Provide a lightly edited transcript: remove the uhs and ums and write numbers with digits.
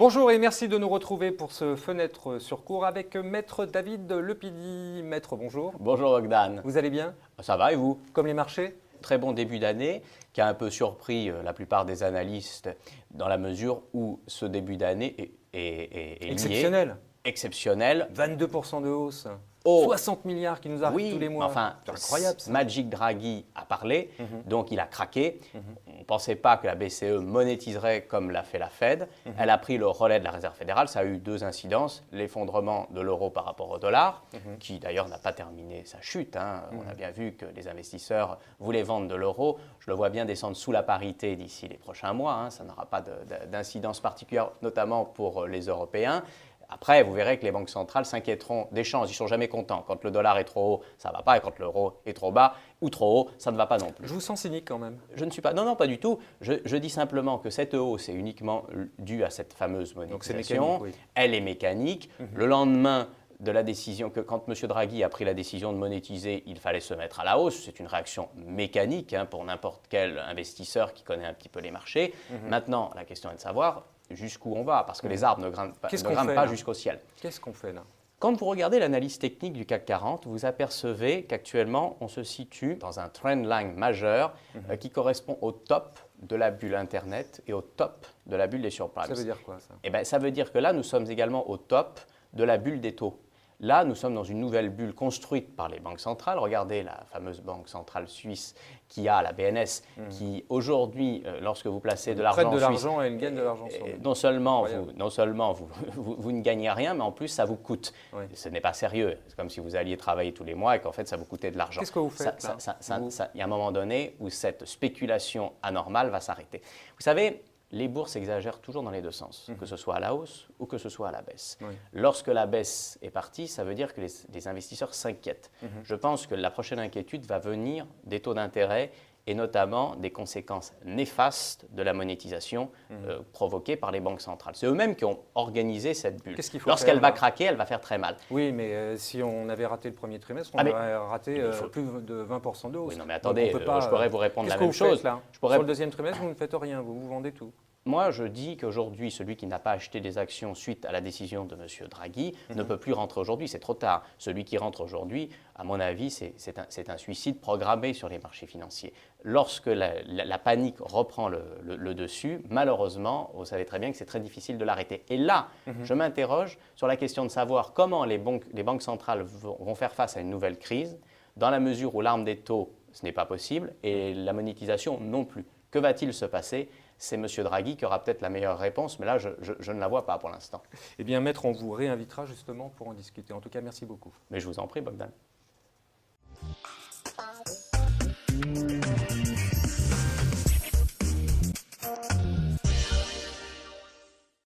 Bonjour et merci de nous retrouver pour ce fenêtre sur cours avec Maître David Lepidi. Maître, bonjour. Bonjour Bogdan. Vous allez bien? Ça va et vous? Comme les marchés? Très bon début d'année qui a un peu surpris la plupart des analystes dans la mesure où ce début d'année est lié. Exceptionnel. Exceptionnel. 22% de hausse. Oh. 60 milliards qui nous arrivent tous les mois. Enfin, c'est incroyable ça. Magic Draghi a parlé, donc il a craqué. On ne pensait pas que la BCE monétiserait comme l'a fait la Fed. Elle a pris le relais de la Réserve fédérale. Ça a eu deux incidences. L'effondrement de l'euro par rapport au dollar, qui d'ailleurs n'a pas terminé sa chute. On a bien vu que les investisseurs voulaient vendre de l'euro. Je le vois bien descendre sous la parité d'ici les prochains mois. Ça n'aura pas d'incidence particulière, notamment pour les Européens. Après, vous verrez que les banques centrales s'inquiéteront des chances. Ils ne sont jamais contents. Quand le dollar est trop haut, ça ne va pas. Et quand l'euro est trop bas ou trop haut, ça ne va pas non plus. Je vous sens cynique quand même. Je ne suis pas. Non, non, pas du tout. Je dis simplement que cette hausse est uniquement due à cette fameuse monétisation. Donc c'est mécanique, oui. Elle est mécanique. Le lendemain de la décision, quand M. Draghi a pris la décision de monétiser, il fallait se mettre à la hausse. C'est une réaction mécanique pour n'importe quel investisseur qui connaît un petit peu les marchés. Maintenant, la question est de savoir jusqu'où on va, parce que les arbres ne grimpent pas jusqu'au ciel. Qu'est-ce qu'on fait là? Quand vous regardez l'analyse technique du CAC 40, vous apercevez qu'actuellement, on se situe dans un trendline majeur qui correspond au top de la bulle Internet et au top de la bulle des surprimes. Ça veut dire quoi ça? Eh bien, ça veut dire que là, nous sommes également au top de la bulle des taux. Là, nous sommes dans une nouvelle bulle construite par les banques centrales. Regardez la fameuse banque centrale suisse qui a la BNS, qui aujourd'hui, lorsque vous placez de l'argent prête de en Suisse, l'argent et elle gagne de l'argent. non seulement, vous ne gagnez rien, mais en plus, ça vous coûte. Oui. Ce n'est pas sérieux. C'est comme si vous alliez travailler tous les mois et qu'en fait, ça vous coûtait de l'argent. Qu'est-ce que vous faites là? Il y a un moment donné où cette spéculation anormale va s'arrêter. Vous savez, les bourses exagèrent toujours dans les deux sens, que ce soit à la hausse ou que ce soit à la baisse. Oui. Lorsque la baisse est partie, ça veut dire que les investisseurs s'inquiètent. Je pense que la prochaine inquiétude va venir des taux d'intérêt et notamment des conséquences néfastes de la monétisation provoquée par les banques centrales. C'est eux-mêmes qui ont organisé cette bulle. Qu'est-ce qu'il faut Lorsqu'elle faire, va là craquer, elle va faire très mal. Oui, mais si on avait raté le premier trimestre, on aurait raté plus de 20% de hausse. Oui, non, mais attendez, je pourrais vous répondre la même Qu'est-ce que vous chose. faites, là Je pourrais- Sur le deuxième trimestre, vous ne faites rien, vous vendez tout. Moi, je dis qu'aujourd'hui, celui qui n'a pas acheté des actions suite à la décision de M. Draghi ne peut plus rentrer aujourd'hui, c'est trop tard. Celui qui rentre aujourd'hui, à mon avis, c'est un suicide programmé sur les marchés financiers. Lorsque la panique reprend le dessus, malheureusement, vous savez très bien que c'est très difficile de l'arrêter. Et là, je m'interroge sur la question de savoir comment les banques centrales vont faire face à une nouvelle crise, dans la mesure où l'arme des taux, ce n'est pas possible, et la monétisation non plus. Que va-t-il se passer? C'est M. Draghi qui aura peut-être la meilleure réponse, mais là, je ne la vois pas pour l'instant. Eh bien, maître, on vous réinvitera justement pour en discuter. En tout cas, merci beaucoup. Mais je vous en prie, Bogdan.